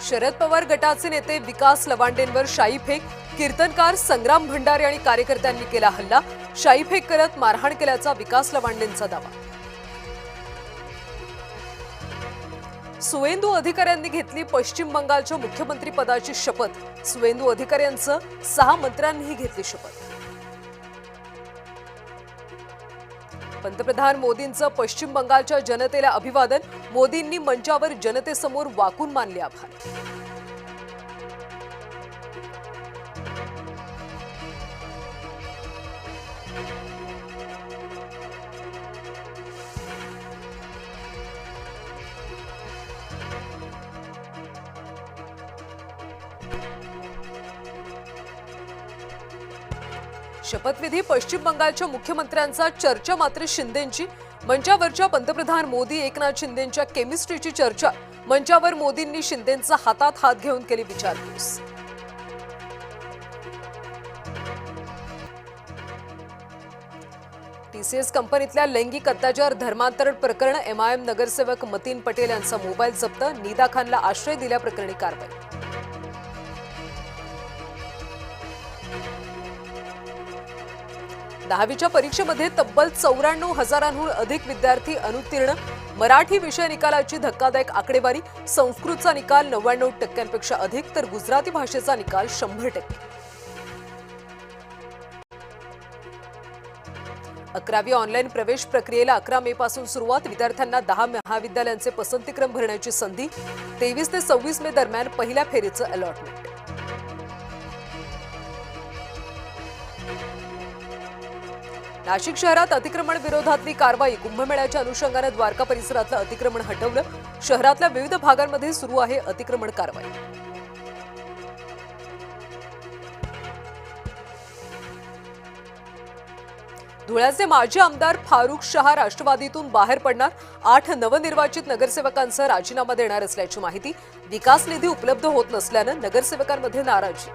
शरद पवार गटाचे नेते विकास लवांडेंवर शाईफेक, कीर्तनकार संग्राम भंडारे आणि कार्यकर्त्यांनी केला हल्ला. शाईफेक करत मारहाण केल्याचा विकास लवांडेंचा दावा. सुवेंदू अधिकाऱ्यांनी घेतली पश्चिम बंगालच्या मुख्यमंत्री पदाची शपथ. सुवेंदू अधिकाऱ्यांसह 6 मंत्र्यांनीही घेतली शपथ. पंतप्रधान मोदींचं पश्चिम बंगालच्या जनतेला अभिवादन. मोदींनी मंचावर जनतेसमोर वाकून मानले आभार. शपथविधी पश्चिम बंगालच्या मुख्यमंत्र्यांचा. चर्चा मात्र शिंदेंची. मंचावरच्या पंतप्रधान मोदी एकनाथ शिंदेंच्या केमिस्ट्रीची चर्चा. मंचावर मोदींनी शिंदेंचा हातात हात घेऊन केली विचारपूस. टीसीएस कंपनीतल्या लैंगिक अत्याचार धर्मांतरण प्रकरण. एमआयएम नगरसेवक मतीन पटेल यांचा मोबाईल जप्त. निदा खानला आश्रय दिल्याप्रकरणी कारवाई. दहावीच्या परीक्षेमध्ये तब्बल 94,000हून अधिक विद्यार्थी अनुत्तीर्ण. मराठी विषय निकालाची धक्कादायक आकडेवारी. संस्कृतचा निकाल 99% अधिक, तर गुजराती भाषेचा निकाल 100%. 11वी ऑनलाईन प्रवेश प्रक्रियेला 11 मे पासून सुरुवात. विद्यार्थ्यांना 10 महाविद्यालयांचे पसंतीक्रम भरण्याची संधी. 23 ते 26 मे दरम्यान पहिल्या फेरीचं अलॉटमेंट. नाशिक शहरात अतिक्रमण विरोधातली कारवाई. कुंभमेळ्याच्या अनुषंगाने द्वारका परिसरातलं अतिक्रमण हटवलं. शहरातल्या विविध भागांमध्ये सुरू आहे अतिक्रमण कारवाई. धुळ्याचे माजी आमदार फारुख शाह राष्ट्रवादीतून बाहेर पडणार. 8 नवनिर्वाचित नगरसेवकांचा राजीनामा देणार असल्याची माहिती. विकास निधी उपलब्ध होत नसल्यानं नगरसेवकांमध्ये नाराजी.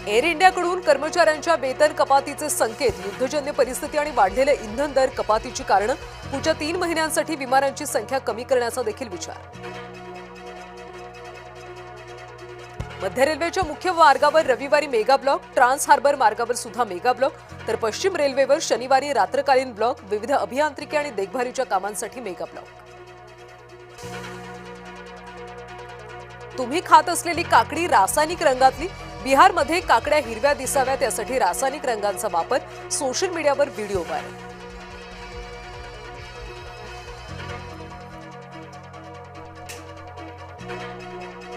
एअर इंडियाकडून कर्मचाऱ्यांच्या वेतन कपातीचे संकेत. युद्धजन्य परिस्थिती आणि वाढलेले इंधन दर कपातीची कारणं. पुढच्या 3 महिन्यांसाठी विमानांची संख्या कमी करण्याचा देखील विचार. मध्य रेल्वेच्या मुख्य मार्गावर रविवारी मेगा ब्लॉक. ट्रान्स हार्बर मार्गावर सुद्धा मेगा ब्लॉक. तर पश्चिम रेल्वेवर शनिवारी रात्रकालीन ब्लॉक. विविध अभियांत्रिकी आणि देखभालीच्या कामांसाठी मेगा ब्लॉक. तुम्ही खात असलेली काकडी रासायनिक रंगातली. बिहारमध्ये काकड्या हिरव्या दिसाव्यात यासाठी रासायनिक रंगांचा वापर. सोशल मीडियावर व्हिडिओ व्हायरल.